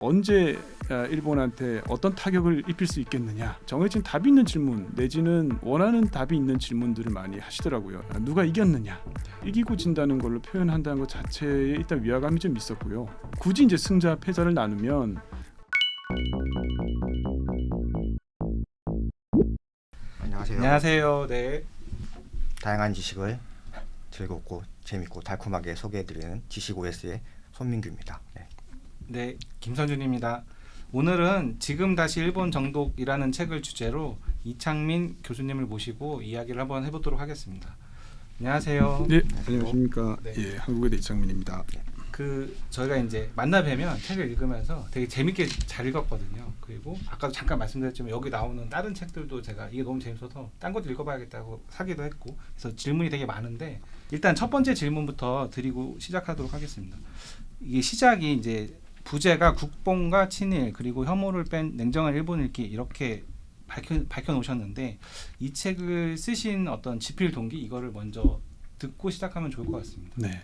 언제 일본한테 어떤 타격을 입힐 수 있겠느냐, 정해진 답이 있는 질문 내지는 원하는 답이 있는 질문들을 많이 하시더라고요. 누가 이겼느냐, 이기고 진다는 걸로 표현한다는 것 자체에 일단 위화감이 좀 있었고요. 굳이 이제 승자 패자를 나누면 안녕하세요. 안녕하세요. 네. 다양한 지식을 즐겁고 재밌고 달콤하게 소개해드리는 지식 OS의 손민규입니다. 네. 네, 김선준입니다. 오늘은 지금 다시 일본 정독이라는 책을 주제로 이창민 교수님을 모시고 이야기를 한번 해보도록 하겠습니다. 안녕하세요. 네, 안녕하십니까. 네. 예, 한국의 이창민입니다. 저희가 이제 만나 뵈면 책을 읽으면서 되게 재밌게 잘 읽었거든요. 그리고 아까도 잠깐 말씀드렸지만 여기 나오는 다른 책들도 제가 이게 너무 재밌어서 딴 것도 읽어봐야겠다고 사기도 했고, 그래서 질문이 되게 많은데 일단 첫 번째 질문부터 드리고 시작하도록 하겠습니다. 이게 시작이 이제 부제가 국뽕과 친일 그리고 혐오를 뺀 냉정한 일본 읽기 이렇게 밝혀 놓으셨는데, 이 책을 쓰신 어떤 집필 동기, 이거를 먼저 듣고 시작하면 좋을 것 같습니다. 네.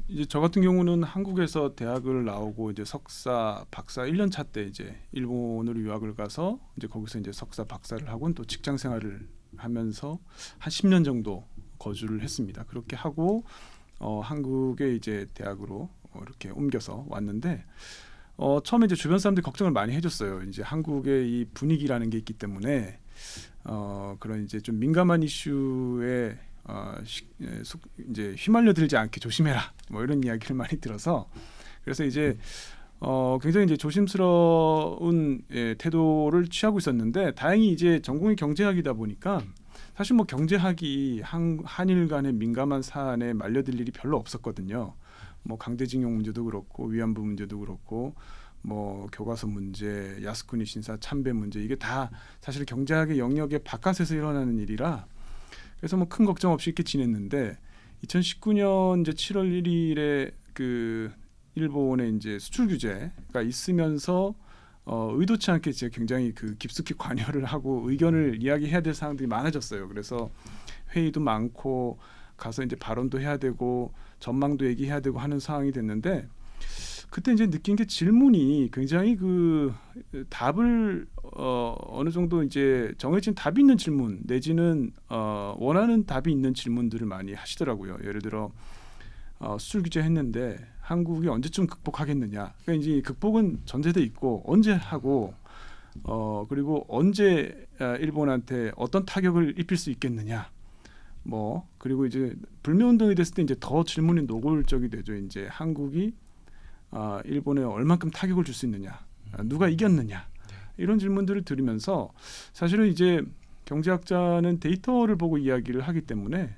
이제 저 같은 경우는 한국에서 대학을 나오고 이제 석사, 박사 1년 차 때 이제 일본으로 유학을 가서 이제 거기서 이제 석사, 박사를 하고 또 직장 생활을 하면서 한 10년 정도 거주를 했습니다. 그렇게 하고 한국에 이제 대학으로 이렇게 옮겨서 왔는데 처음에 이제 주변 사람들이 걱정을 많이 해줬어요. 이제 한국의 이 분위기라는 게 있기 때문에 그런 이제 좀 민감한 이슈에 이제 휘말려 들지 않게 조심해라, 뭐 이런 이야기를 많이 들어서, 그래서 이제 굉장히 이제 조심스러운 태도를 취하고 있었는데, 다행히 이제 전공이 경제학이다 보니까 사실 뭐 경제학이 한일 간의 민감한 사안에 말려들 일이 별로 없었거든요. 뭐 강제징용 문제도 그렇고 위안부 문제도 그렇고 뭐 교과서 문제, 야스쿠니 신사 참배 문제, 이게 다 사실 경제학의 영역의 바깥에서 일어나는 일이라 그래서 뭐 큰 걱정 없이 이렇게 지냈는데, 2019년 이제 7월 1일에 그 일본의 이제 수출 규제가 있으면서 의도치 않게 이제 굉장히 그 깊숙이 관여를 하고 의견을 이야기해야 될 사항들이 많아졌어요. 그래서 회의도 많고 가서 이제 발언도 해야 되고 전망도 얘기해야 되고 하는 상황이 됐는데, 그때 이제 느낀 게 질문이 굉장히 그 답을 어느 정도 이제 정해진 답이 있는 질문 내지는 원하는 답이 있는 질문들을 많이 하시더라고요. 예를 들어 수출 규제 했는데 한국이 언제쯤 극복하겠느냐. 그러니까 이제 극복은 전제돼 있고 언제 하고 그리고 언제 일본한테 어떤 타격을 입힐 수 있겠느냐. 뭐 그리고 이제 불매운동이 됐을 때 이제 더 질문이 노골적이 되죠. 이제 한국이 일본에 얼만큼 타격을 줄 수 있느냐, 누가 이겼느냐, 이런 질문들을 들으면서 사실은 이제 경제학자는 데이터를 보고 이야기를 하기 때문에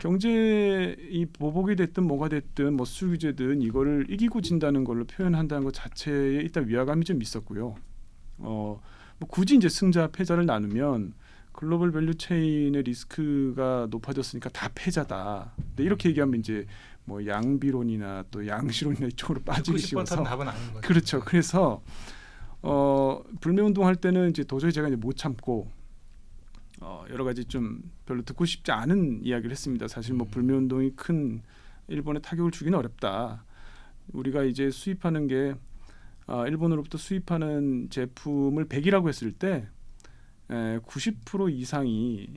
경제 이 보복이 됐든 뭐가 됐든 뭐 수출 규제든 이거를 이기고 진다는 걸로 표현한다는 것 자체에 일단 위화감이 좀 있었고요. 뭐 굳이 이제 승자 패자를 나누면 글로벌 밸류 체인의 리스크가 높아졌으니까 다 패자다. 근데 이렇게 얘기하면 이제 뭐 양비론이나 또 양시론이나 이쪽으로 빠지기 쉬워서 답은 아닌 거죠. 그렇죠. 그래서 불매운동 할 때는 이제 도저히 제가 이제 못 참고 여러 가지 좀 별로 듣고 싶지 않은 이야기를 했습니다. 사실 뭐 불매운동이 큰 일본에 타격을 주기는 어렵다. 우리가 이제 수입하는 게 일본으로부터 수입하는 제품을 100이라고 했을 때 90% 이상이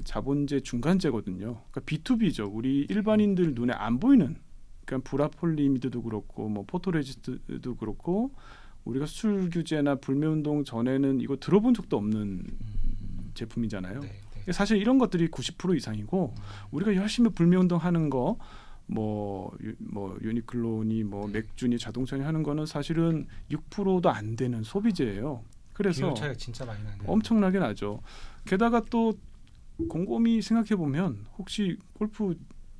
자본재 중간재거든요. 그러니까 B2B죠. 우리 일반인들 눈에 안 보이는, 그러니까 브라폴리미드도 그렇고 뭐 포토레지스트도 그렇고 우리가 수출 규제나 불매운동 전에는 이거 들어본 적도 없는 제품이잖아요. 네. 사실 이런 것들이 90% 이상이고 우리가 열심히 불매운동 하는 거 뭐 유니클로니 뭐 맥주니 자동차니 하는 거는 사실은 6%도 안 되는 소비재예요. 그래서 비율 차이가 진짜 많이 나네요. 엄청나게 나죠. 게다가 또 곰곰이 생각해 보면 혹시 골프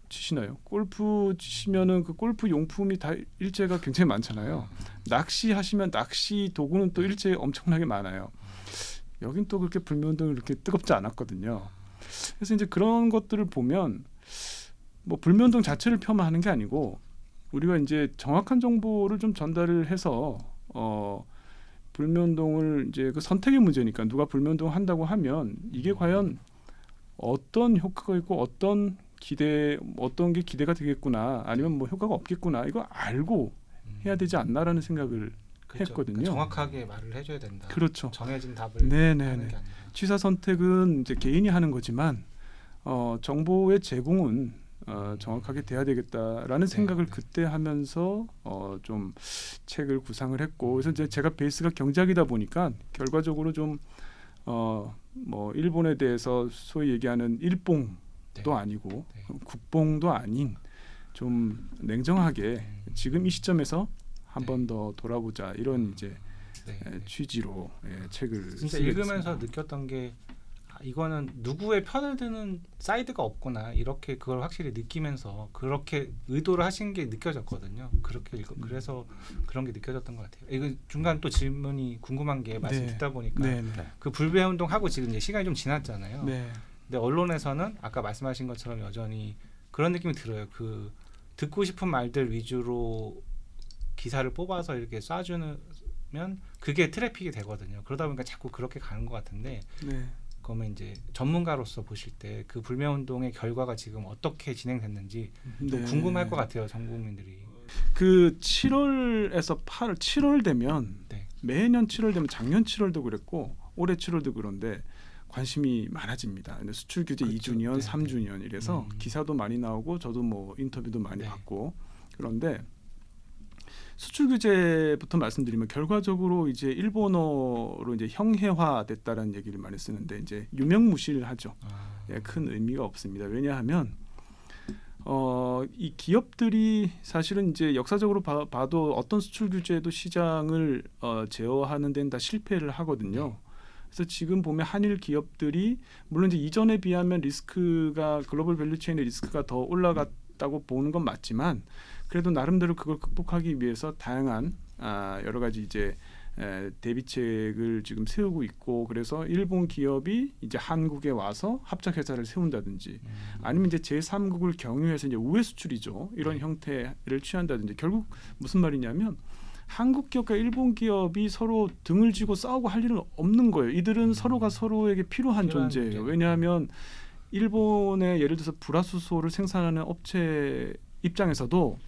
치시나요? 골프 치시면은 그 골프 용품이 다 일제가 굉장히 많잖아요. 낚시 하시면 낚시 도구는 또 일제 엄청나게 많아요. 여긴 또 그렇게 불매운동이 그렇게 뜨겁지 않았거든요. 그래서 이제 그런 것들을 보면 뭐 불매운동 자체를 폄하하는 게 아니고 우리가 이제 정확한 정보를 좀 전달을 해서 불매운동을 이제 그 선택의 문제니까 누가 불매운동을 한다고 하면 이게 과연 어떤 효과가 있고 어떤 게 기대가 되겠구나, 아니면 뭐 효과가 없겠구나, 이거 알고 해야 되지 않나라는 생각을 그렇죠. 했거든요. 그러니까 정확하게 말을 해줘야 된다. 그렇죠. 정해진 답을 네네네. 하는 게 아니라. 취사 선택은 이제 개인이 하는 거지만 정보의 제공은 정확하게 돼야 되겠다라는 생각을 네. 그때 하면서 좀 책을 구상을 했고 그래서 이제 제가 베이스가 경제학이다 보니까 결과적으로 좀 뭐 일본에 대해서 소위 얘기하는 일봉도 네. 아니고 네. 국봉도 아닌 좀 냉정하게 지금 이 시점에서 한 네. 번 더 돌아보자 이런 이제 네. 취지로 책을 진짜 쓰게 읽으면서 됐습니다. 느꼈던 게 이거는 누구의 편을 드는 사이드가 없구나 이렇게 그걸 확실히 느끼면서 그렇게 의도를 하신 게 느껴졌거든요. 그렇게 그래서 그런 게 느껴졌던 것 같아요. 이거 중간 또 질문이 궁금한 게 말씀 네. 듣다 보니까 네, 네. 그 불매 운동하고 지금 이제 시간이 좀 지났잖아요. 네. 근데 언론에서는 아까 말씀하신 것처럼 여전히 그런 느낌이 들어요. 그 듣고 싶은 말들 위주로 기사를 뽑아서 이렇게 쏴주면 그게 트래픽이 되거든요. 그러다 보니까 자꾸 그렇게 가는 것 같은데 네. 그러면 이제 전문가로서 보실 때 그 불매 운동의 결과가 지금 어떻게 진행됐는지 좀 네. 궁금할 것 같아요. 전 국민들이. 그 7월에서 8월, 7월 되면 네. 매년 7월 되면 작년 7월도 그랬고 올해 7월도 그런데 관심이 많아집니다. 근데 수출 규제 그렇죠. 2주년, 네, 3주년 이래서 기사도 많이 나오고 저도 뭐 인터뷰도 많이 네. 받고 그런데 수출 규제부터 말씀드리면 결과적으로 이제 일본어로 이제 형해화됐다라는 얘기를 많이 쓰는데 이제 유명무실하죠. 예, 큰 의미가 없습니다. 왜냐하면 이 기업들이 사실은 이제 역사적으로 봐도 어떤 수출 규제도 시장을 제어하는 데는 다 실패를 하거든요. 그래서 지금 보면 한일 기업들이 물론 이제 이전에 비하면 리스크가 글로벌 밸류체인의 리스크가 더 올라갔다고 보는 건 맞지만 그래도 나름대로 그걸 극복하기 위해서 다양한 여러 가지 이제 대비책을 지금 세우고 있고 그래서 일본 기업이 이제 한국에 와서 합작 회사를 세운다든지 아니면 이제 제3국을 경유해서 이제 우회 수출이죠. 이런 형태를 취한다든지 결국 무슨 말이냐면 한국 기업과 일본 기업이 서로 등을 쥐고 싸우고 할 일은 없는 거예요. 이들은 서로가 서로에게 필요한 존재예요. 존재니까. 왜냐하면 일본의 예를 들어서 불화수소를 생산하는 업체 입장에서도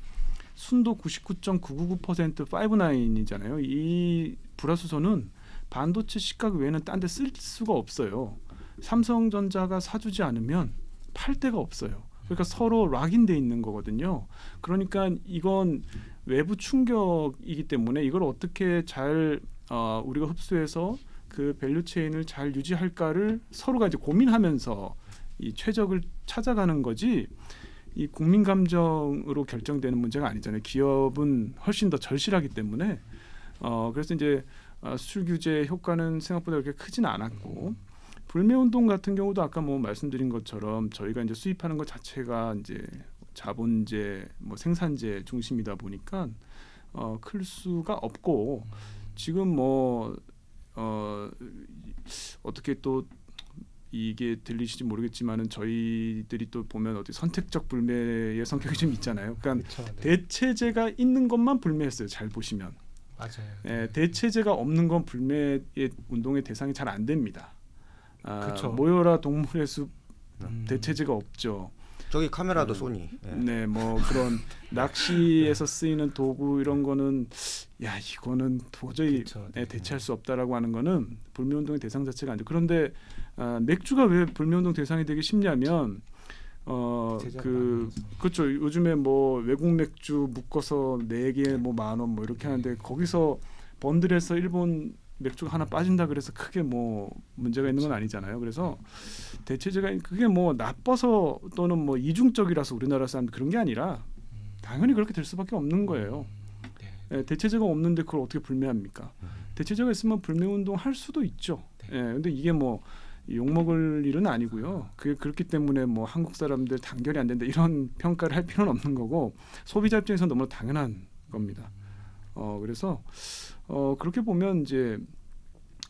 순도 99.999% 59이잖아요. 이 불화수소는 반도체 시가 외에는 딴 데 쓸 수가 없어요. 삼성전자가 사주지 않으면 팔 데가 없어요. 그러니까 서로 락인돼 있는 거거든요. 그러니까 이건 외부 충격이기 때문에 이걸 어떻게 잘 우리가 흡수해서 그 밸류체인을 잘 유지할까를 서로가 이제 고민하면서 이 최적을 찾아가는 거지. 이 국민 감정으로 결정되는 문제가 아니잖아요. 기업은 훨씬 더 절실하기 때문에 그래서 이제 수출 규제 효과는 생각보다 그렇게 크진 않았고 불매 운동 같은 경우도 아까 뭐 말씀드린 것처럼 저희가 이제 수입하는 것 자체가 이제 자본재, 뭐 생산재 중심이다 보니까 클 수가 없고 지금 뭐 어떻게 또 이게 들리실지 모르겠지만은 저희들이 또 보면 어디 선택적 불매의 성격이 좀 있잖아요. 그러니까 그렇죠. 네. 대체제가 있는 것만 불매했어요. 잘 보시면 맞아요. 대체제가 없는 건 불매의 운동의 대상이 잘 안 됩니다. 그쵸. 모여라 동물의 숲 음. 대체제가 없죠. 저기 카메라도 소니. 예. 네, 뭐 그런 낚시에서 쓰이는 도구 이런 거는 야 이거는 도저히 그쵸, 네. 대체할 수 없다라고 하는 거는 불매운동의 대상 자체가 아니죠. 그런데 맥주가 왜 불매운동 대상이 되기 쉽냐면 제작을 그 하면서. 그렇죠. 요즘에 뭐 외국 맥주 묶어서 4개 뭐 10,000원 뭐 이렇게 하는데 거기서 번들해서 일본 맥주가 하나 빠진다 그래서 크게 뭐 문제가 있는 건 아니잖아요. 그래서 대체제가 그게 뭐 나빠서 또는 뭐 이중적이라서 우리나라 사람 그런 게 아니라 당연히 그렇게 될 수밖에 없는 거예요. 네. 대체제가 없는데 그걸 어떻게 불매합니까? 대체제가 있으면 불매 운동 할 수도 있죠. 네. 근데 이게 뭐 욕먹을 일은 아니고요. 그게 그렇기 때문에 뭐 한국 사람들 단결이 안 된다 이런 평가를 할 필요는 없는 거고 소비자 입장에서 너무 당연한 겁니다. 그래서 그렇게 보면 이제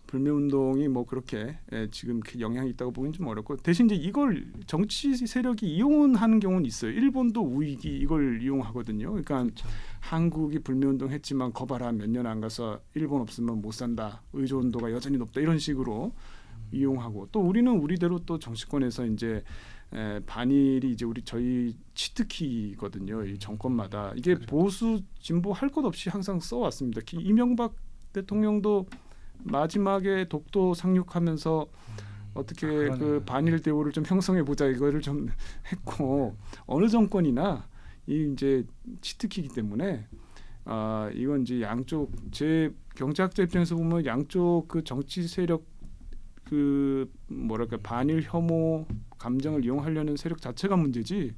불매 운동이 뭐 그렇게 지금 영향이 있다고 보기는 좀 어렵고 대신 이제 이걸 정치 세력이 이용하는 경우는 있어요. 일본도 우익이 이걸 이용하거든요. 그러니까 그렇죠. 한국이 불매 운동 했지만 거봐라 몇 년 안 가서 일본 없으면 못 산다. 의존도가 여전히 높다. 이런 식으로 이용하고 또 우리는 우리대로 또 정치권에서 이제 반일이 이제 저희 치트키거든요. 이 정권마다 이게 보수 진보 할 것 없이 항상 써왔습니다. 이명박 대통령도 마지막에 독도 상륙하면서 어떻게 그 반일 대우를 좀 형성해 보자 이거를 좀 했고 어느 정권이나 이 이제 치트키이기 때문에 이건 이제 양쪽 제 경제학자 입장에서 보면 양쪽 그 정치 세력 그 뭐랄까 반일 혐오 감정을 이용하려는 세력 자체가 문제지.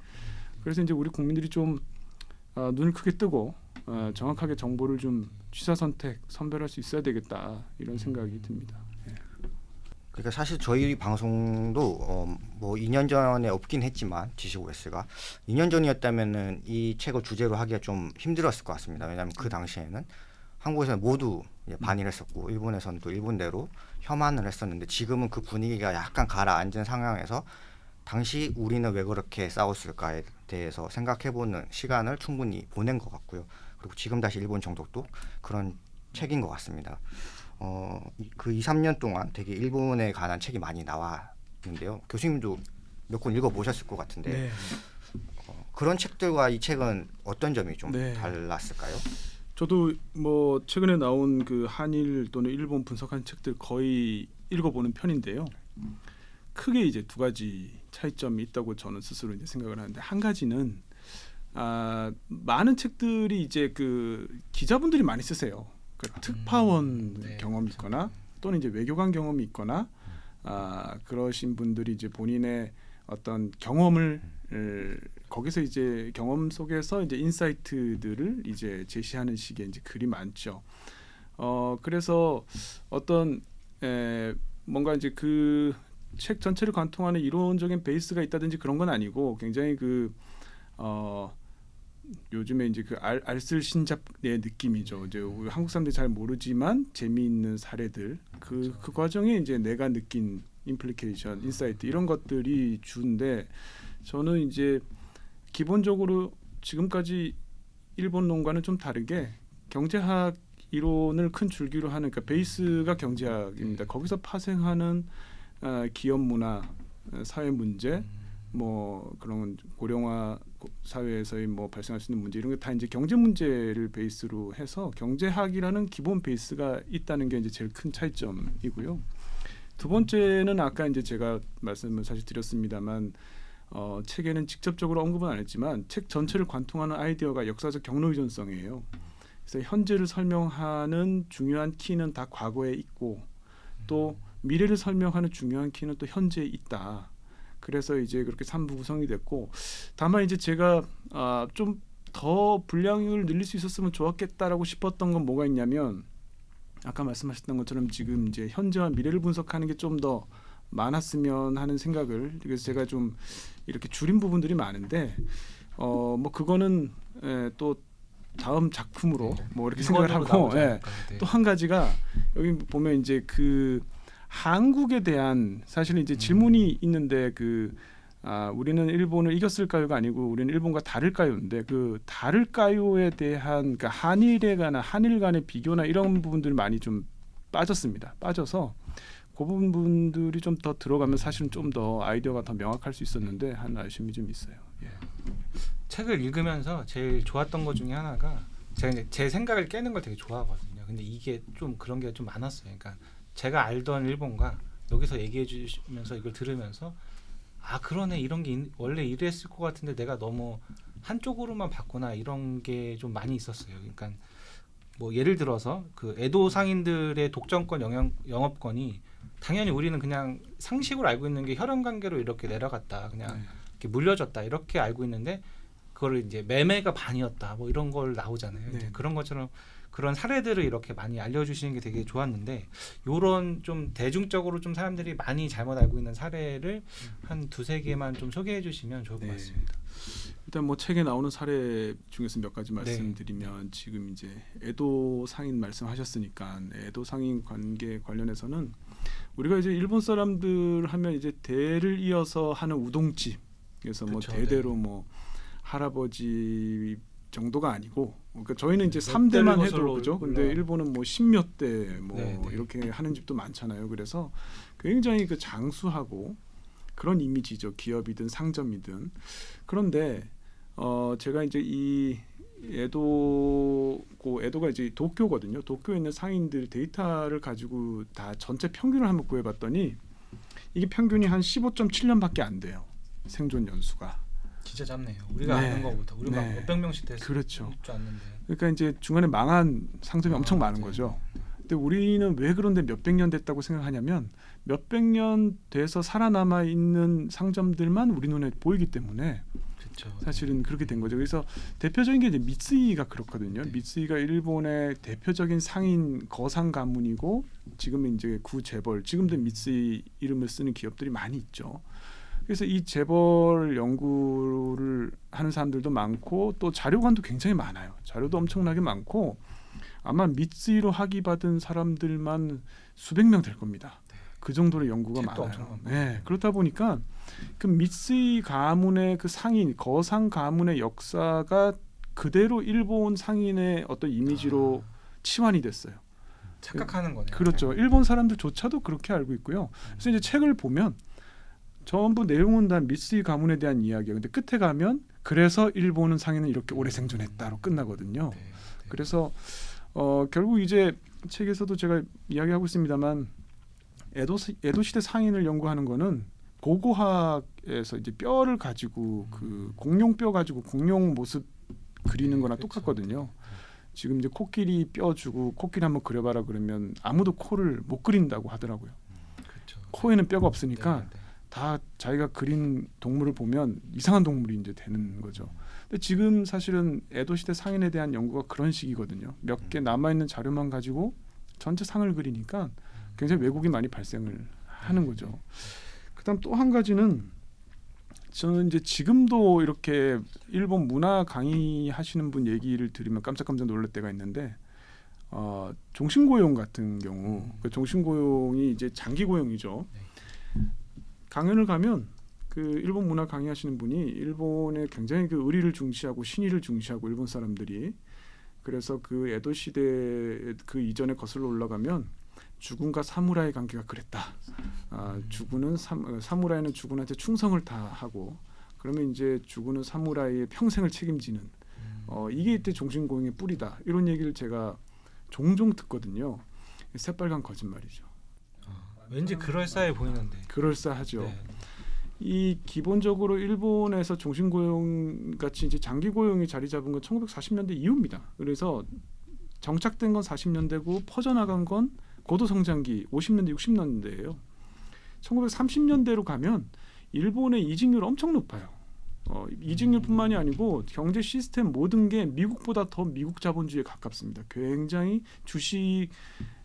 그래서 이제 우리 국민들이 좀 눈을 크게 뜨고 정확하게 정보를 좀 취사 선택 선별할 수 있어야 되겠다 이런 생각이 듭니다. 예. 그러니까 사실 저희 방송도 뭐 2년 전에 없긴 했지만 지식OS가 2년 전이었다면은 이 책을 주제로 하기가 좀 힘들었을 것 같습니다. 왜냐하면 그 당시에는 한국에서는 모두 반일했었고 일본에서는 또 일본대로 혐한을 했었는데 지금은 그 분위기가 약간 가라앉은 상황에서 당시 우리는 왜 그렇게 싸웠을까에 대해서 생각해보는 시간을 충분히 보낸 것 같고요. 그리고 지금 다시 일본 정독도 그런 책인 것 같습니다. 그 2, 3년 동안 되게 일본에 관한 책이 많이 나왔는데요. 교수님도 몇 권 읽어보셨을 것 같은데 네. 그런 책들과 이 책은 어떤 점이 좀 네. 달랐을까요? 저도 뭐 최근에 나온 그 한일 또는 일본 분석한 책들 거의 읽어보는 편인데요. 크게 이제 두 가지 차이점이 있다고 저는 스스로 이제 생각을 하는데 한 가지는 많은 책들이 이제 그 기자분들이 많이 쓰세요. 그 특파원 네, 경험이 있거나 또는 이제 외교관 경험이 있거나 그러신 분들이 이제 본인의 어떤 경험을 거기서 이제 경험 속에서 이제 인사이트들을 이제 제시하는 식의 이제 글이 많죠. 그래서 어떤 뭔가 이제 그 책 전체를 관통하는 이론적인 베이스가 있다든지 그런 건 아니고 굉장히 그 요즘에 이제 그 알쓸신잡의 느낌이죠. 이제 우리 한국 사람들이 잘 모르지만 재미있는 사례들 그 과정에 이제 내가 느낀 임플리케이션, 인사이트 이런 것들이 주인데 저는 이제 기본적으로 지금까지 일본론과는 좀 다르게 경제학 이론을 큰 줄기로 하는 그러니까 베이스가 경제학입니다. 거기서 파생하는 기업 문화, 사회 문제, 뭐 그런 고령화 사회에서의 뭐 발생할 수 있는 문제 이런 게 다 이제 경제 문제를 베이스로 해서 경제학이라는 기본 베이스가 있다는 게 이제 제일 큰 차이점이고요. 두 번째는 아까 이제 제가 말씀을 사실 드렸습니다만 책에는 직접적으로 언급은 안 했지만 책 전체를 관통하는 아이디어가 역사적 경로 의존성이에요. 그래서 현재를 설명하는 중요한 키는 다 과거에 있고 또 미래를 설명하는 중요한 키는 또 현재에 있다. 그래서 이제 그렇게 3부 구성이 됐고 다만 이제 제가 좀 더 분량을 늘릴 수 있었으면 좋았겠다라고 싶었던 건 뭐가 있냐면 아까 말씀하셨던 것처럼 지금 이제 현재와 미래를 분석하는 게 좀 더 많았으면 하는 생각을 그래서 제가 좀 이렇게 줄인 부분들이 많은데 뭐 그거는 또 다음 작품으로 뭐 이렇게 생각을 하고 또 한 가지가 여기 보면 이제 그 한국에 대한 사실 이제 질문이 있는데 우리는 일본을 이겼을까요가 아니고 우리는 일본과 다를까요인데 그 다를까요에 대한 그러니까 한일 간의 비교나 이런 부분들 많이 좀 빠졌습니다. 빠져서 그 부분들이 좀 더 들어가면 사실은 좀 더 아이디어가 더 명확할 수 있었는데 한 아쉬움이 좀 있어요. 예. 책을 읽으면서 제일 좋았던 것 중에 하나가 제가 이제 제 생각을 깨는 걸 되게 좋아하거든요. 근데 이게 좀 그런 게 좀 많았어요. 그러니까 제가 알던 일본과 여기서 얘기해 주시면서 이걸 들으면서 그러네 이런 게 원래 이랬을 것 같은데 내가 너무 한쪽으로만 봤구나 이런 게 좀 많이 있었어요. 그러니까 뭐 예를 들어서 그 에도 상인들의 독점권 영업권이 당연히 우리는 그냥 상식으로 알고 있는 게 혈연 관계로 이렇게 내려갔다 그냥 이렇게 물려줬다 이렇게 알고 있는데 그거를 이제 매매가 반이었다 뭐 이런 걸 나오잖아요. 네. 그런 것처럼 그런 사례들을 이렇게 많이 알려주시는 게 되게 좋았는데 요런 좀 대중적으로 좀 사람들이 많이 잘못 알고 있는 사례를 한 두세 개만 좀 소개해 주시면 좋을 것 같습니다. 일단 뭐 책에 나오는 사례 중에서 몇 가지 말씀드리면 지금 이제 에도 상인 말씀하셨으니까 에도 상인 관계 관련해서는 우리가 이제 일본 사람들 하면 이제 대를 이어서 하는 우동집 그래서 뭐 그쵸, 대대로 뭐 할아버지 정도가 아니고 그러니까 저희는 이제 3대만 해도 그죠. 근데 일본은 뭐 10몇 대 뭐 이렇게 하는 집도 많잖아요. 그래서 굉장히 그 장수하고 그런 이미지죠. 기업이든 상점이든. 그런데 제가 이제 이 에도가 이제 도쿄거든요. 도쿄에 있는 상인들 데이터를 가지고 다 전체 평균을 한번 구해봤더니 이게 평균이 한 15.7년밖에 안 돼요. 생존 연수가. 진짜 짧네요. 우리가 네. 아는 거보다 우리 막 네. 몇백 명씩 됐을 그렇죠. 줄 알았는데. 그러니까 이제 중간에 망한 상점이 엄청 많은 네. 거죠. 근데 우리는 왜 그런데 몇백 년 됐다고 생각하냐면 몇백 년 돼서 살아남아 있는 상점들만 우리 눈에 보이기 때문에 그렇죠. 사실은 그렇게 된 거죠. 그래서 대표적인 게 이제 미쓰이가 그렇거든요. 네. 미쓰이가 일본의 대표적인 상인 거상 가문이고 지금은 이제 구재벌, 지금도 미쓰이 이름을 쓰는 기업들이 많이 있죠. 그래서 이 재벌 연구를 하는 사람들도 많고 또 자료관도 굉장히 많아요. 자료도 엄청나게 많고 아마 미쓰이로 학위 받은 사람들만 수백 명 될 겁니다. 그 정도로 연구가 책도 많아요. 엄청 많고. 네, 그렇다 보니까 그 미쓰이 가문의 그 상인 거상 가문의 역사가 그대로 일본 상인의 어떤 이미지로 치환이 됐어요. 착각하는 거네요. 그렇죠. 일본 사람들조차도 그렇게 알고 있고요. 그래서 이제 책을 보면 전부 내용은 다 미쓰이 가문에 대한 이야기예요. 근데 끝에 가면 그래서 일본은 상인은 이렇게 오래 생존했다로 끝나거든요. 네, 네. 그래서 결국 이제 책에서도 제가 이야기하고 있습니다만 에도 시대 상인을 연구하는 거는 고고학에서 이제 뼈를 가지고 그 공룡 뼈 가지고 공룡 모습 그리는 거나 그렇죠. 똑같거든요. 지금 이제 코끼리 뼈 주고 코끼리 한번 그려봐라 그러면 아무도 코를 못 그린다고 하더라고요. 그렇죠. 코에는 뼈가 없으니까 네, 네. 다 자기가 그린 동물을 보면 이상한 동물이 이제 되는 거죠. 근데 지금 사실은 에도 시대 상인에 대한 연구가 그런 식이거든요. 몇 개 남아 있는 자료만 가지고 전체 상을 그리니까 굉장히 왜곡이 많이 발생을 하는 거죠. 그다음 또 한 가지는 저는 이제 지금도 이렇게 일본 문화 강의하시는 분 얘기를 들으면 깜짝깜짝 놀랄 때가 있는데 종신고용 같은 경우 그 종신고용이 이제 장기고용이죠. 강연을 가면 그 일본 문화 강의하시는 분이 일본의 굉장히 그 의리를 중시하고 신의를 중시하고 일본 사람들이 그래서 그 에도 시대 그 이전에 거슬러 올라가면 주군과 사무라이 관계가 그랬다. 주군은 사무라이는 주군한테 충성을 다하고 그러면 이제 주군은 사무라이의 평생을 책임지는 이게 이때 종신고용의 뿌리다. 이런 얘기를 제가 종종 듣거든요. 새빨간 거짓말이죠. 왠지 그럴싸해 보이는데. 그럴싸하죠. 네. 이 기본적으로 일본에서 종신고용 같이 이제 장기고용이 자리 잡은 건 1940년대 이후입니다. 그래서 정착된 건 40년대고 퍼져나간 건 고도성장기 50년대 60년대예요. 1930년대로 가면 일본의 이직률 엄청 높아요. 이직률뿐만이 아니고 경제 시스템 모든 게 미국보다 더 미국 자본주의에 가깝습니다. 굉장히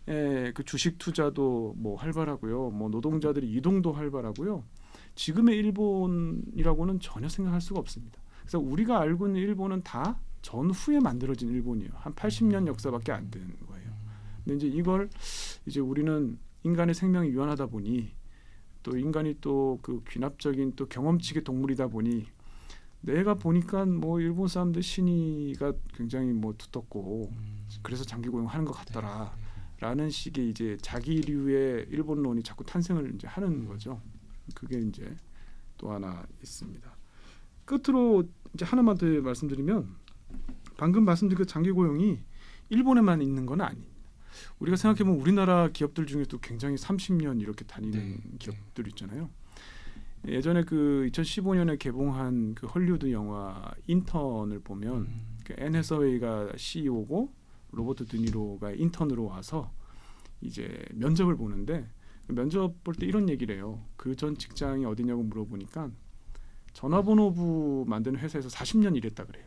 그 주식 투자도 뭐 활발하고요. 뭐 노동자들의 이동도 활발하고요. 지금의 일본이라고는 전혀 생각할 수가 없습니다. 그래서 우리가 알고 있는 일본은 다 전후에 만들어진 일본이에요. 한 80년 역사밖에 안 되는 거예요. 근데 이제 이걸 이제 우리는 인간의 생명이 유한하다 보니 또 인간이 또 그 귀납적인 또 경험치의 동물이다 보니 내가 보니까 뭐 일본 사람들 신의가 굉장히 뭐 두텁고 그래서 장기 고용하는 것 같더라라는 식의 이제 자기류의 일본론이 자꾸 탄생을 이제 하는 거죠. 그게 이제 또 하나 있습니다. 끝으로 이제 하나만 더 말씀드리면 방금 말씀드린 그 장기 고용이 일본에만 있는 건 아닙니다. 우리가 생각해보면 우리나라 기업들 중에도 굉장히 30년 이렇게 다니는 기업들 있잖아요. 예전에 그 2015년에 개봉한 그 헐리우드 영화 인턴을 보면 그 앤 해서웨이가 CEO고 로버트 드니로가 인턴으로 와서 이제 면접을 보는데 면접 볼 때 이런 얘기를 해요. 그 전 직장이 어디냐고 물어보니까 전화번호부 만드는 회사에서 40년 일했다 그래요.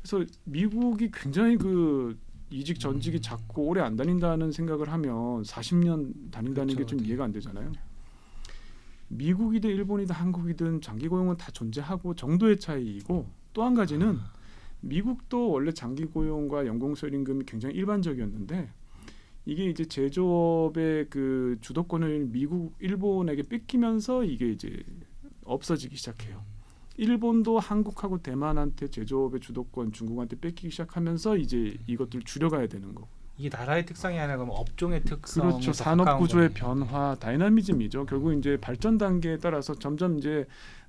그래서 미국이 굉장히 그 이직 전직이 작고 오래 안 다닌다는 생각을 하면 40년 다닌다는 게 좀 이해가 안 되잖아요. 미국이든 일본이든 한국이든 장기 고용은 다 존재하고 정도의 차이이고 또 한 가지는 미국도 원래 장기 고용과 연공설 임금이 굉장히 일반적이었는데 이게 이제 제조업의 그 주도권을 일본에게 뺏기면서 이게 이제 없어지기 시작해요. 일본도 한국하고 대만한테 제조업의 주도권 중국한테 뺏기기 시작하면서 이제 이것들을 줄여가야 되는 거고 이게 나라의 특성이 아니라 그러면 업종의 특성, 그렇죠. 산업 구조의 변화, 다이나미즘이죠. 결국 이제 발전 단계에 따라서 점점 이제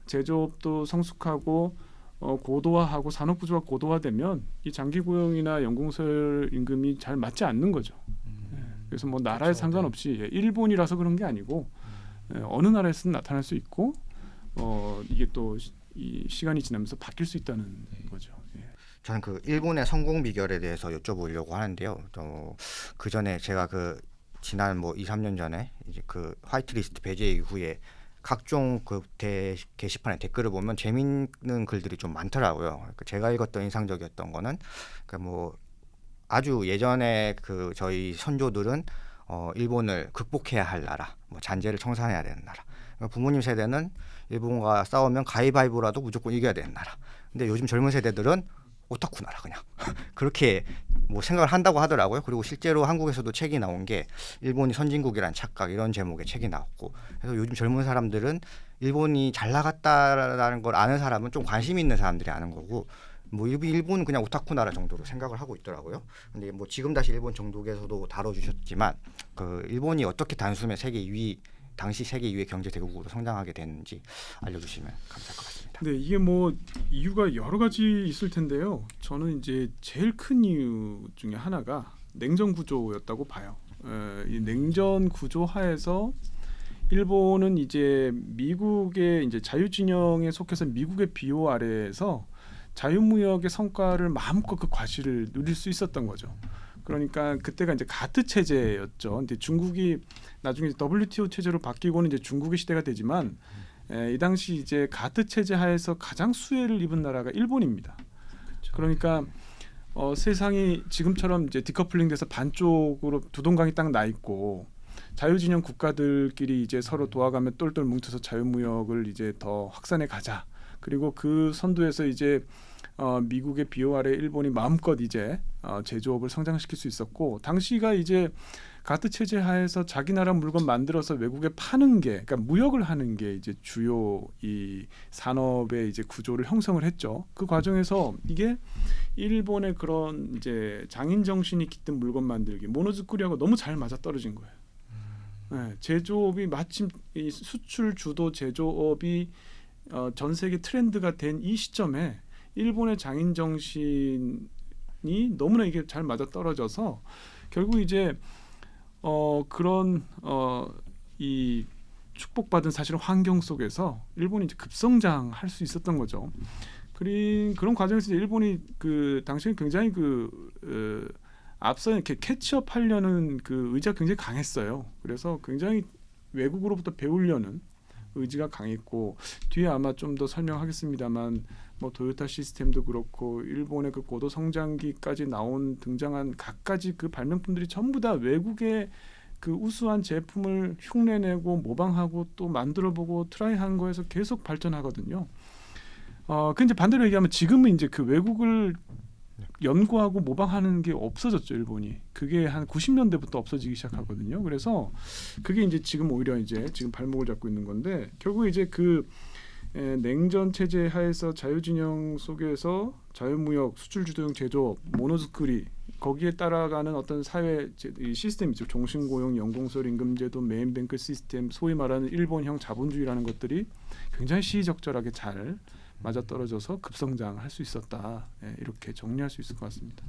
제조업도 성숙하고 고도화하고 산업 구조가 고도화되면 이 장기 고용이나 연공설 임금이 잘 맞지 않는 거죠. 그래서 뭐 나라에 그렇죠. 상관없이 일본이라서 그런 게 아니고 어느 나라에서든 나타날 수 있고 이게 또 이 시간이 지나면서 바뀔 수 있다는 거죠. 예. 저는 그 일본의 성공 비결에 대해서 여쭤보려고 하는데요. 또 그 전에 제가 그 지난 뭐 2, 3년 전에 이제 그 화이트리스트 배제 이후에 각종 그 게시판에 댓글을 보면 재밌는 글들이 좀 많더라고요. 제가 읽었던 인상적이었던 거는 그 뭐 아주 예전에 그 저희 선조들은 일본을 극복해야 할 나라, 뭐 잔재를 청산해야 되는 나라. 부모님 세대는 일본과 싸우면 가위바위보라도 무조건 이겨야 되는 나라. 근데 요즘 젊은 세대들은 오타쿠 나라 그냥 그렇게 뭐 생각을 한다고 하더라고요. 그리고 실제로 한국에서도 책이 나온 게 일본이 선진국이란 착각 이런 제목의 책이 나왔고, 그래서 요즘 젊은 사람들은 일본이 잘 나갔다라는 걸 아는 사람은 좀 관심 있는 사람들이 아는 거고, 뭐 일본은 그냥 오타쿠 나라 정도로 생각을 하고 있더라고요. 근데 뭐 지금 다시 일본 정독에서도 다뤄주셨지만 그 일본이 어떻게 단숨에 세계 2위 당시 세계 2위 경제 대국으로 성장하게 됐는지 알려주시면 감사할 것 같습니다. 근데 이게 뭐 이유가 여러 가지 있을 텐데요. 저는 이제 제일 큰 이유 중에 하나가 냉전 구조였다고 봐요. 이 냉전 구조 하에서 일본은 이제 미국의 이제 자유진영에 속해서 미국의 비호 아래에서 자유무역의 성과를 마음껏 그 과실을 누릴 수 있었던 거죠. 그러니까 그때가 이제 가트 체제였죠. 근데 중국이 나중에 WTO 체제로 바뀌고는 이제 중국의 시대가 되지만 이 당시 이제 가트 체제 하에서 가장 수혜를 입은 나라가 일본입니다. 그러니까 세상이 지금처럼 이제 디커플링돼서 반쪽으로 두 동강이 딱 나 있고 자유진영 국가들끼리 이제 서로 도와가며 똘똘 뭉쳐서 자유무역을 이제 더 확산해 가자. 그리고 그 선두에서 이제 미국의 비호 아래 일본이 마음껏 이제 제조업을 성장시킬 수 있었고, 당시가 이제 가트 체제 하에서 자기 나라 물건 만들어서 외국에 파는 게, 그러니까 무역을 하는 게 이제 주요 이 산업의 이제 구조를 형성을 했죠. 그 과정에서 이게 일본의 그런 이제 장인 정신이 깃든 물건 만들기, 모노즈쿠리하고 너무 잘 맞아 떨어진 거예요. 네, 제조업이 마침 이 수출 주도 제조업이 전 세계 트렌드가 된 이 시점에 일본의 장인 정신이 너무나 이게 잘 맞아 떨어져서 결국 이제 그런 이 축복받은 사실 환경 속에서 일본이 이제 급성장할 수 있었던 거죠. 그런 과정에서 이제 일본이 그 당시에 굉장히 앞서 이렇게 캐치업 하려는 그 의지가 굉장히 강했어요. 그래서 굉장히 외국으로부터 배우려는 의지가 강했고, 뒤에 아마 좀 더 설명하겠습니다만 뭐 토요타 시스템도 그렇고 일본의 그 고도 성장기까지 등장한 갖가지 그 발명품들이 전부 다 외국의 그 우수한 제품을 흉내내고 모방하고 또 만들어보고 트라이한 거에서 계속 발전하거든요. 그 이제 반대로 얘기하면 지금은 이제 그 외국을 연구하고 모방하는 게 없어졌죠, 일본이. 그게 한 90년대부터 없어지기 시작하거든요. 그래서 그게 이제 지금 오히려 이제 지금 발목을 잡고 있는 건데, 결국 이제 그 냉전 체제 하에서 자유진영 속에서 자유무역, 수출주도형 제조업, 모노즈쿠리, 거기에 따라가는 어떤 사회 시스템이죠. 종신고용, 연공설 임금제도, 메인뱅크 시스템, 소위 말하는 일본형 자본주의라는 것들이 굉장히 시의적절하게 잘 맞아떨어져서 급성장할 수 있었다. 이렇게 정리할 수 있을 것 같습니다.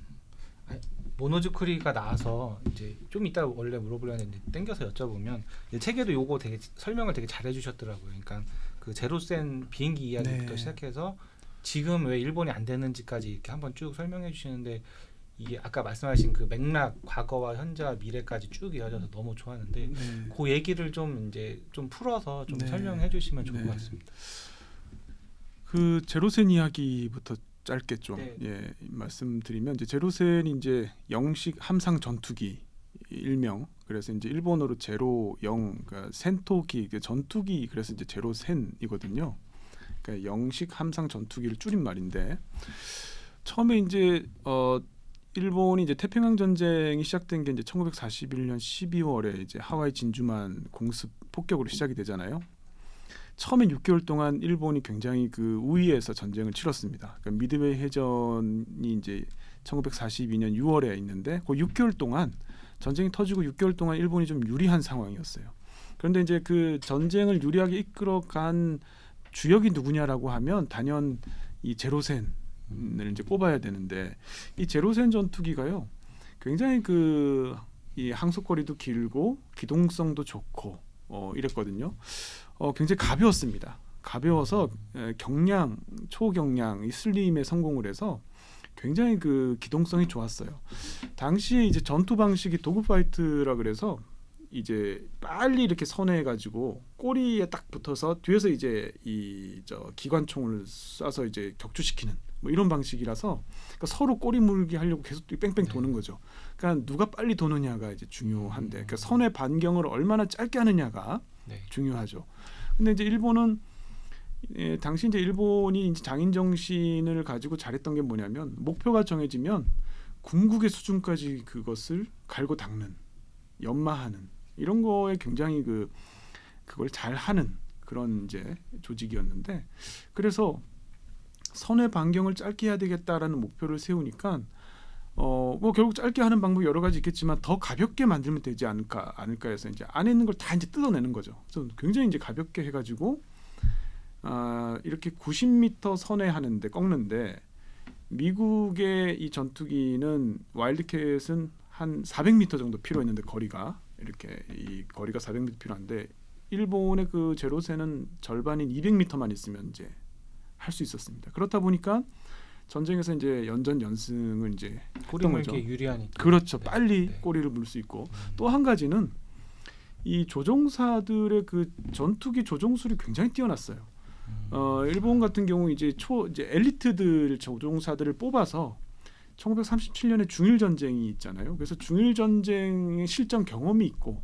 모노즈쿠리가 나와서 이제 좀 이따 원래 물어보려는 했는데 땡겨서 여쭤보면 책에도 요거 되게 설명을 되게 잘 해주셨더라고요. 그러니까 그 제로센 비행기 이야기부터 시작해서 지금 왜 일본이 안 되는지까지 이렇게 한번 쭉 설명해 주시는데, 이게 아까 말씀하신 그 맥락, 과거와 현재와 미래까지 쭉 이어져서 너무 좋았는데 그 얘기를 좀 이제 좀 풀어서 좀 설명해 주시면 좋을 것 같습니다. 그 제로센 이야기부터 짧게 좀 말씀드리면, 이제 제로센이 이제 영식 함상 전투기 일명, 그래서 이제 일본어로 제로 영, 그러니까 센토기, 전투기, 그래서 이제 제로센이거든요. 그러니까 영식 함상 전투기를 줄인 말인데, 처음에 이제 일본이 이제 태평양 전쟁이 시작된 게 이제 1941년 12월에 이제 하와이 진주만 공습 폭격으로 시작이 되잖아요. 처음에 6개월 동안 일본이 굉장히 그 우위에서 전쟁을 치렀습니다. 그러니까 미드웨이 해전이 이제 1942년 6월에 있는데 그 6개월 동안 전쟁이 터지고 6개월 동안 일본이 좀 유리한 상황이었어요. 그런데 이제 그 전쟁을 유리하게 이끌어간 주역이 누구냐라고 하면 단연 이 제로센을 이제 꼽아야 되는데 이 제로센 전투기가요 굉장히 그 이 항속거리도 길고 기동성도 좋고 이랬거든요. 굉장히 가벼웠습니다. 가벼워서 경량 초경량 이 슬림에 성공을 해서 굉장히 그 기동성이 좋았어요. 당시에 이제 전투 방식이 도그파이트라 그래서 이제 빨리 이렇게 선회해 가지고 꼬리에 딱 붙어서 뒤에서 이제 이 기관총을 쏴서 이제 격추시키는 뭐 이런 방식이라서 그러니까 서로 꼬리 물기 하려고 계속 뺑뺑 도는 거죠. 그러니까 누가 빨리 도느냐가 이제 중요한데 그러니까 선회 반경을 얼마나 짧게 하느냐가 중요하죠. 근데 이제 일본은 당시 이제 일본이 이제 장인 정신을 가지고 잘했던 게 뭐냐면 목표가 정해지면 궁극의 수준까지 그것을 갈고 닦는 연마하는 이런 거에 굉장히 그걸 잘하는 그런 이제 조직이었는데 그래서 선회 반경을 짧게 해야 되겠다라는 목표를 세우니까 뭐 결국 짧게 하는 방법이 여러 가지 있겠지만 더 가볍게 만들면 되지 않을까 해서 이제 안에 있는 걸 다 이제 뜯어내는 거죠. 그래서 굉장히 이제 가볍게 해가지고 이렇게 90m 선회하는데 꺾는데 미국의 이 전투기는 와일드캣은 한 400m 정도 필요했는데 거리가 이렇게 이 거리가 400m 필요한데 일본의 그 제로센은 절반인 200m만 있으면 이제 할 수 있었습니다. 그렇다 보니까 전쟁에서 이제 연전 연승을 이제 꼬리 했던 거죠. 물기 유리하니까. 그렇죠. 네. 빨리 네. 꼬리를 물 수 있고 또 한 가지는 이 조종사들의 그 전투기 조종술이 굉장히 뛰어났어요. 일본 같은 경우 이제 엘리트들 조종사들을 뽑아서 1937년에 중일 전쟁이 있잖아요. 그래서 중일 전쟁의 실전 경험이 있고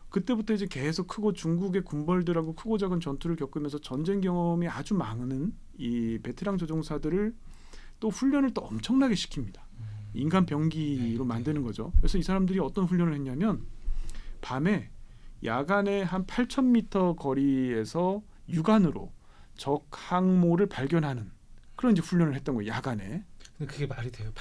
그때부터 이제 계속 크고 중국의 군벌들하고 크고 작은 전투를 겪으면서 전쟁 경험이 아주 많은 이 베테랑 조종사들을 또 훈련을 또 엄청나게 시킵니다. 인간 병기로 만드는 거죠. 그래서 이 사람들이 어떤 훈련을 했냐면 밤에 야간에 한 8,000m 거리에서 육안으로 적 항모를 발견하는 그런 이제 훈련을 했던 거예요. 야간에. 근데 그게 말이 돼요?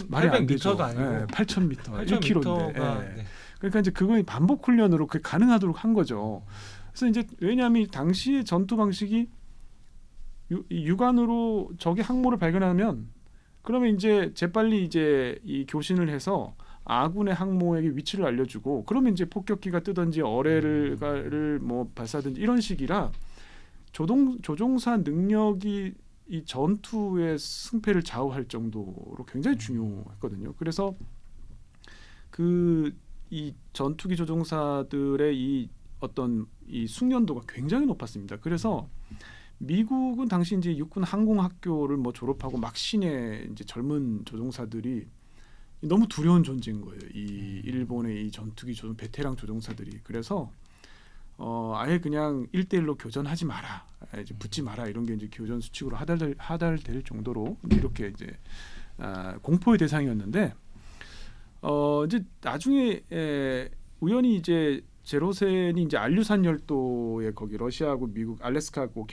말이 안 되죠. 8,800m도 아니고 네, 8,000m, 1km인데. 네. 그러니까 이제 그거 반복 훈련으로 그게 가능하도록 한 거죠. 그래서 이제 왜냐하면 당시 전투 방식이 육안으로 적의 항모를 발견하면 그러면 이제 재빨리 이제 이 교신을 해서 아군의 항모에게 위치를 알려주고 그러면 이제 폭격기가 뜨든지 어뢰를 뭐 발사든지 이런 식이라 조종사 능력이 이 전투의 승패를 좌우할 정도로 굉장히 중요했거든요. 그래서 이 전투기 조종사들의 이 어떤 이 숙련도가 굉장히 높았습니다. 그래서 미국은 당시 이제 육군 항공학교를 뭐 졸업하고 막 신의 이제 젊은 조종사들이 너무 두려운 존재인 거예요. 이 일본의 이 전투기 베테랑 조종사들이. 그래서 아예 그냥 1대1로 교전하지 마라, 이제 붙지 마라 이런 게 이제 교전 수칙으로 하달될 정도로 이렇게 이제 공포의 대상이었는데 이제 나중에 우연히 이제 제로센이 이제 알류산 열도에 거기 러시아하고 미국 알래스카하고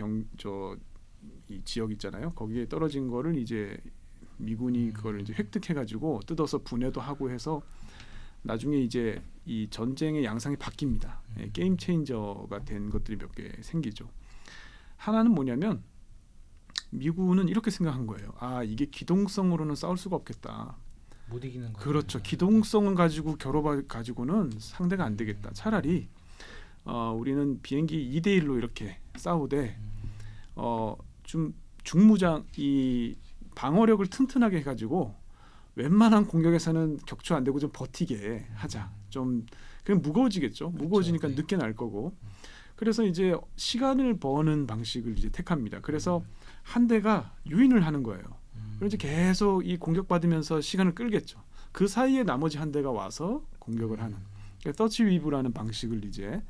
이 지역 있잖아요. 거기에 떨어진 거를 이제 미군이 그걸 이제 획득해가지고 뜯어서 분해도 하고 해서 나중에 이제 이 전쟁의 양상이 바뀝니다. 게임 체인저가 된 것들이 몇 개 생기죠. 하나는 뭐냐면 미군은 이렇게 생각한 거예요. 이게 기동성으로는 싸울 수가 없겠다. 못 이기는 거. 그렇죠. 기동성을 가지고 가지고는 상대가 안 되겠다. 차라리 우리는 비행기 2대1로 이렇게 싸우되 좀 중무장 이 방어력을 튼튼하게 해가지고 웬만한 공격에서는 격추 안 되고 좀 버티게 하자. 좀 그냥 무거워지겠죠. 무거워지니까 그렇죠. 늦게 날 거고. 그래서 이제 시간을 버는 방식을 이제 택합니다. 그래서 한 대가 유인을 하는 거예요. 그래서 이제 계속 이 공격받으면서 시간을 끌겠죠. 그 사이에 나머지 한 대가 와서 공격을 하는 서치 위브라는 방식을 이제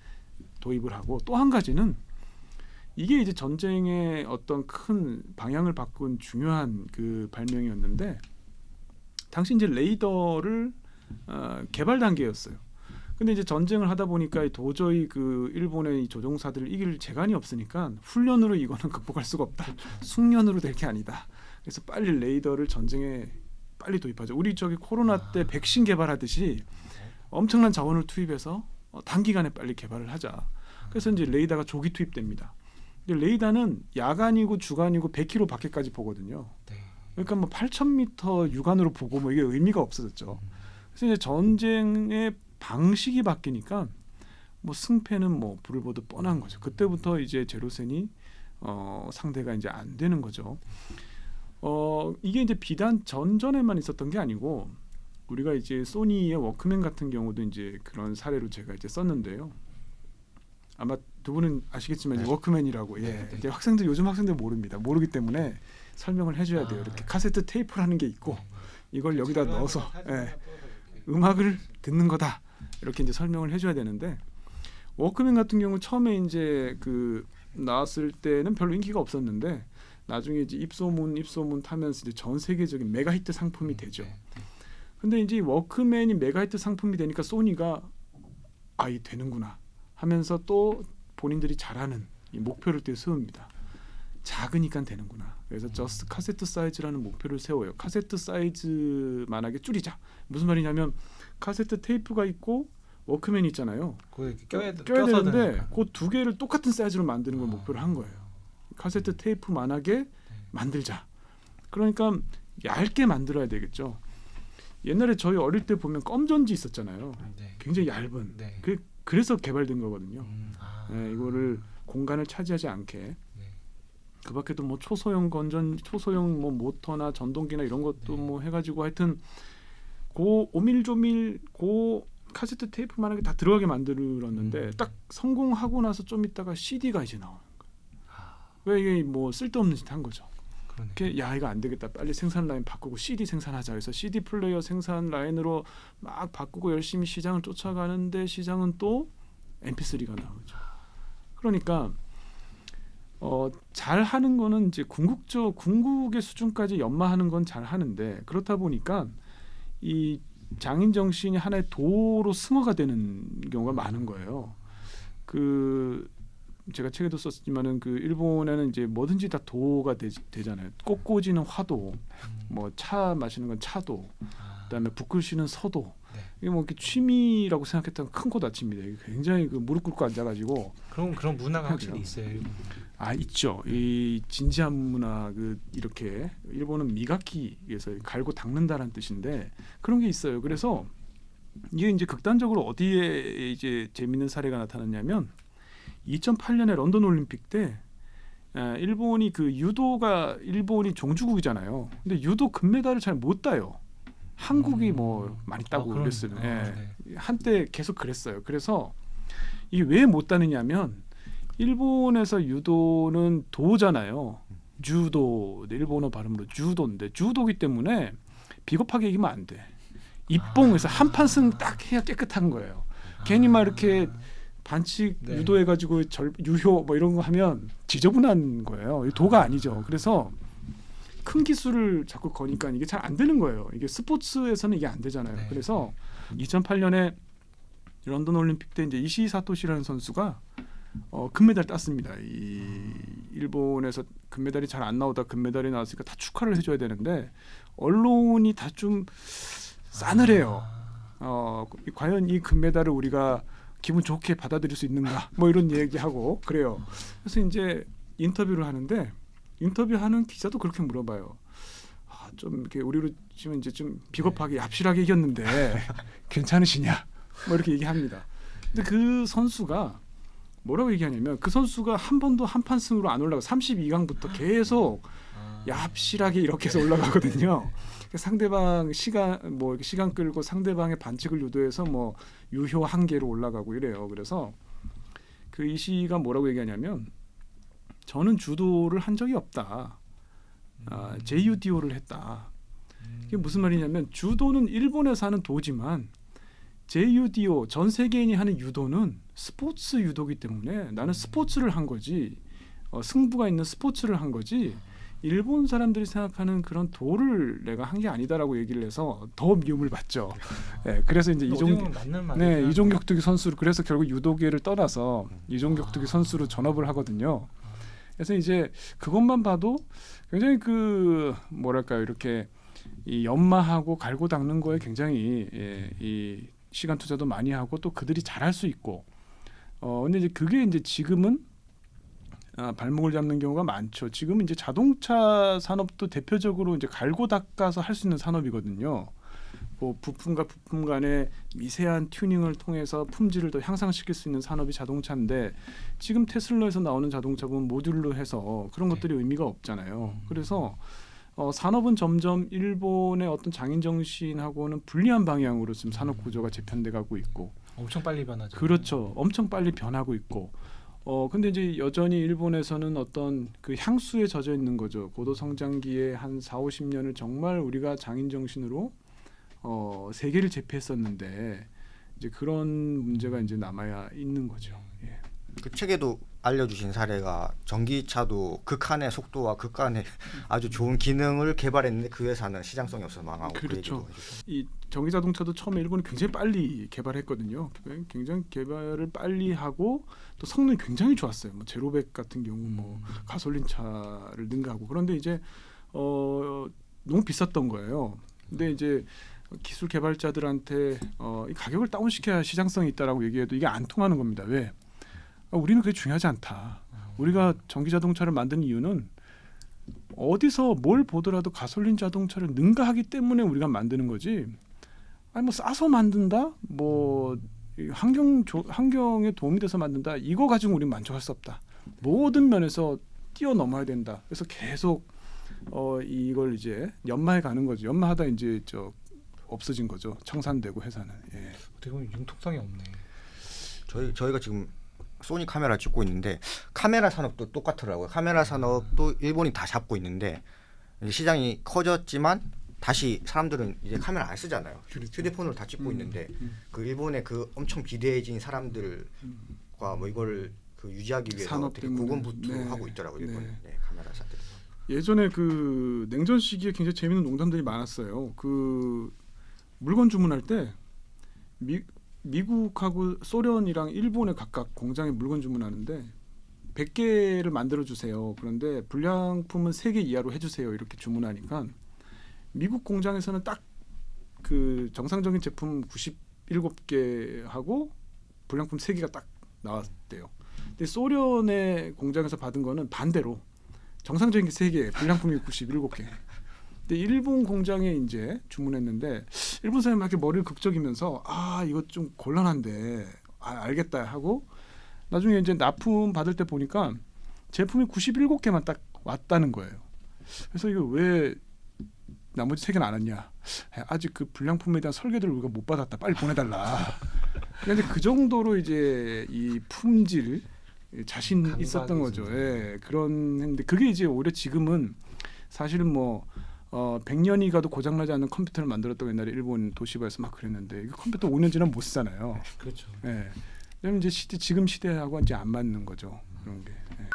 도입을 하고 또 한 가지는 이게 이제 전쟁의 어떤 큰 방향을 바꾼 중요한 그 발명이었는데 당시 이제 레이더를 개발 단계였어요. 근데 이제 전쟁을 하다 보니까 도저히 그 일본의 이 조종사들을 이길 재간이 없으니까 훈련으로 이거는 극복할 수가 없다. 숙련으로 될 게 아니다. 그래서 빨리 레이더를 전쟁에 빨리 도입하자. 우리 저기 코로나 때 백신 개발하듯이 엄청난 자원을 투입해서 단기간에 빨리 개발을 하자. 그래서 이제 레이더가 조기 투입됩니다. 근데 레이더는 야간이고 주간이고 100km 밖에까지 보거든요. 네. 그러니까 뭐 8,000m 육안으로 보고 뭐 이게 의미가 없어졌죠. 그래서 이제 전쟁의 방식이 바뀌니까 뭐 승패는 뭐 불을 보듯 뻔한 거죠. 그때부터 이제 제로센이 상대가 이제 안 되는 거죠. 이게 이제 비단 전전에만 있었던 게 아니고 우리가 이제 소니의 워크맨 같은 경우도 이제 그런 사례로 제가 이제 썼는데요. 아마 두 분은 아시겠지만 네. 워크맨이라고 네. 이제 요즘 학생들 모릅니다. 모르기 때문에 설명을 해줘야 돼요. 이렇게 카세트 테이프라는 게 있고 이걸 여기다 넣어서 음악을 듣는 거다. 이렇게 이제 설명을 해줘야 되는데 워크맨 같은 경우 처음에 이제 그 나왔을 때는 별로 인기가 없었는데 나중에 이제 입소문 타면서 이제 전 세계적인 메가히트 상품이 되죠. 근데 이제 워크맨이 메가히트 상품이 되니까 소니가 이 되는구나 하면서 또 본인들이 잘하는 이 목표를 또 세웁니다. 작으니까 되는구나. 그래서 저스트 카세트 사이즈라는 목표를 세워요. 카세트 사이즈만하게 줄이자. 무슨 말이냐면 카세트 테이프가 있고 워크맨이 있잖아요. 그거 껴야 껴서 되는데 그 두 개를 똑같은 사이즈로 만드는 걸 목표로 한 거예요. 카세트 테이프만하게 만들자. 그러니까 얇게 만들어야 되겠죠. 옛날에 저희 어릴 때 보면 껌전지 있었잖아요. 네. 굉장히 얇은. 네. 그래서 개발된 거거든요. 아. 네, 이거를 공간을 차지하지 않게. 그 밖에도 뭐 초소형 뭐 모터나 전동기나 이런 것도 뭐 해가지고 하여튼 고 오밀조밀 고 카세트 테이프만하게 다 들어가게 만들었는데 딱 성공하고 나서 좀 있다가 CD가 이제 나오는 거예요. 왜 이게 뭐 쓸데없는 짓 한 거죠. 그러네. 이렇게 야 이거 안 되겠다. 빨리 생산 라인 바꾸고 CD 생산하자. 그래서 CD 플레이어 생산 라인으로 막 바꾸고 열심히 시장을 쫓아가는데 시장은 또 MP3가 나오죠. 그러니까 잘 하는 거는 이제 궁극의 수준까지 연마하는 건 잘 하는데 그렇다 보니까 이 장인 정신이 하나의 도로 승화가 되는 경우가 많은 거예요. 그 제가 책에도 썼지만은 그 일본에는 이제 뭐든지 다 도가 되잖아요. 꽃꽂이는 화도, 뭐 차 마시는 건 차도, 그다음에 붓글씨는 서도. 네. 이게 뭐 이렇게 취미라고 생각했다면 큰 코 다칩니다. 이게 굉장히 그 무릎 꿇고 앉아가지고. 그런 문화가 확실히 그래요. 있어요. 일본. 있죠. 이 진지한 문화 이렇게 일본은 미가키에서 갈고 닦는다라는 뜻인데 그런 게 있어요. 그래서 이게 이제 극단적으로 어디에 이제 재밌는 사례가 나타났냐면 2008년에 런던 올림픽 때 일본이 일본이 종주국이잖아요. 근데 유도 금메달을 잘 못 따요. 한국이 뭐 많이 따고 그랬어요. 네. 한때 계속 그랬어요. 그래서 이게 왜 못 따느냐면 일본에서 유도는 도잖아요. 주도, 일본어 발음으로 주도인데 주도기 때문에 비겁하게 얘기하면 안 돼. 입봉해서 한판 승 딱 해야 깨끗한 거예요. 괜히 막 이렇게 반칙 네. 유도해가지고 유효 뭐 이런 거 하면 지저분한 거예요. 도가 아니죠. 그래서 큰 기술을 자꾸 거니까 이게 잘 안 되는 거예요. 이게 스포츠에서는 이게 안 되잖아요. 네. 그래서 2008년에 런던 올림픽 때 이제 이시이 사토시라는 선수가 금메달 땄습니다. 이 일본에서 금메달이 잘 안 나오다 금메달이 나왔으니까 다 축하를 해줘야 되는데 언론이 다 좀 싸늘해요. 과연 이 금메달을 우리가 기분 좋게 받아들일 수 있는가? 뭐 이런 얘기하고 그래요. 그래서 이제 인터뷰를 하는데 인터뷰하는 기자도 그렇게 물어봐요. 좀 이렇게 우리로 치면 이제 좀 비겁하게 얍실하게 이겼는데 괜찮으시냐? 뭐 이렇게 얘기합니다. 근데 그 선수가 뭐라고 얘기하냐면 그 선수가 한 번도 한판 승으로 안 올라가 32강부터 계속 얍실하게 이렇게 해서 올라가거든요. 상대방 시간 끌고 상대방의 반칙을 유도해서 뭐 유효 한계로 올라가고 이래요. 그래서 그 이시가 뭐라고 얘기하냐면 저는 주도를 한 적이 없다. JUDO를 했다. 이게 무슨 말이냐면 주도는 일본에서 하는 도지만 JUDO 전 세계인이 하는 유도는 스포츠 유도기 때문에 나는 스포츠를 한 거지 승부가 있는 스포츠를 한 거지 일본 사람들이 생각하는 그런 도를 내가 한 게 아니다라고 얘기를 해서 더 미움을 받죠. 네, 그래서 이제 이종격투기 선수로 그래서 결국 유도계를 떠나서 이종격투기 선수로 전업을 하거든요. 그래서 이제 그것만 봐도 굉장히 그 뭐랄까요 이렇게 이 연마하고 갈고 닦는 거에 굉장히 이 시간 투자도 많이 하고 또 그들이 잘할 수 있고 근데 이제 그게 이제 지금은 발목을 잡는 경우가 많죠. 지금 이제 자동차 산업도 대표적으로 이제 갈고 닦아서 할 수 있는 산업이거든요. 뭐 부품과 부품 간의 미세한 튜닝을 통해서 품질을 더 향상시킬 수 있는 산업이 자동차인데 지금 테슬라에서 나오는 자동차 보면 모듈로 해서 그런 것들이 의미가 없잖아요. 그래서 산업은 점점 일본의 어떤 장인 정신하고는 불리한 방향으로 지금 산업 구조가 재편돼 가고 있고 엄청 빨리 변하죠. 그렇죠. 엄청 빨리 변하고 있고 근데 이제 여전히 일본에서는 어떤 그 향수에 젖어 있는 거죠. 고도 성장기에 한 4, 50년을 정말 우리가 장인 정신으로 세계를 제패했었는데 이제 그런 문제가 이제 남아야 있는 거죠. 예. 그 책에도 알려주신 사례가 전기차도 극한의 속도와 극한의 아주 좋은 기능을 개발했는데 그 회사는 시장성이 없어서 망하고 그 그렇죠. 얘기도 해주셨어요. 이 전기 자동차도 처음에 일본이 굉장히 빨리 개발했거든요. 굉장히 개발을 빨리 하고 또 성능이 굉장히 좋았어요. 뭐 제로백 같은 경우 뭐 가솔린 차를 능가하고 그런데 이제 너무 비쌌던 거예요. 근데 이제 기술 개발자들한테 이 가격을 다운시켜야 시장성이 있다라고 얘기해도 이게 안 통하는 겁니다. 왜? 우리는 그게 중요하지 않다. 우리가 전기 자동차를 만든 이유는 어디서 뭘 보더라도 가솔린 자동차를 능가하기 때문에 우리가 만드는 거지. 아니 뭐 싸서 만든다, 뭐 환경에 도움이 돼서 만든다. 이거 가지고 우리는 만족할 수 없다. 모든 면에서 뛰어넘어야 된다. 그래서 계속 이걸 이제 연마해 가는 거죠. 연마하다 이제 없어진 거죠. 청산되고 회사는. 예. 어떻게 보면 융통성이 없네. 저희가 지금 소니 카메라 찍고 있는데 카메라 산업도 똑같더라고요. 카메라 산업도 일본이 다 잡고 있는데 이제 시장이 커졌지만 다시 사람들은 이제 카메라 안 쓰잖아요. 휴대폰으로 다 찍고 있는데 그 일본의 그 엄청 비대해진 사람들과 뭐 이걸 그 유지하기 위해서 산업 되게 때문에. 고군분투하고 있더라고요. 일본 카메라사들. 예전에 그 냉전 시기에 굉장히 재밌는 농담들이 많았어요. 그 물건 주문할 때 미국하고 소련이랑 일본에 각각 공장에 물건 주문하는데 100개를 만들어 주세요. 그런데 불량품은 3개 이하로 해주세요. 이렇게 주문하니까 미국 공장에서는 딱 그 정상적인 제품 97개 하고 불량품 3개가 딱 나왔대요. 근데 소련의 공장에서 받은 거는 반대로 정상적인 게 3개, 불량품이 97개. 근데 일본 공장에 이제 주문했는데 일본 사람이 막 이렇게 머리를 극적이면서 이거 좀 곤란한데 알겠다 하고 나중에 이제 납품 받을 때 보니까 제품이 97개만 딱 왔다는 거예요. 그래서 이거 왜 나머지 3개는 안 왔냐? 아직 그 불량품에 대한 설계도를 우리가 못 받았다. 빨리 보내달라. 근데 그 정도로 이제 이 품질 자신 있었던 거죠. 예, 그런 했는데 그게 이제 오히려 지금은 사실은 뭐 100년이 가도 고장나지 않는 컴퓨터를 만들었다고 옛날에 일본 도시바에서 막 그랬는데 이 컴퓨터 5년 지나면 못 쓰잖아요. 그렇죠. 예. 왜냐면 이제 지금 시대하고 이제 안 맞는 거죠. 그런 게. 예.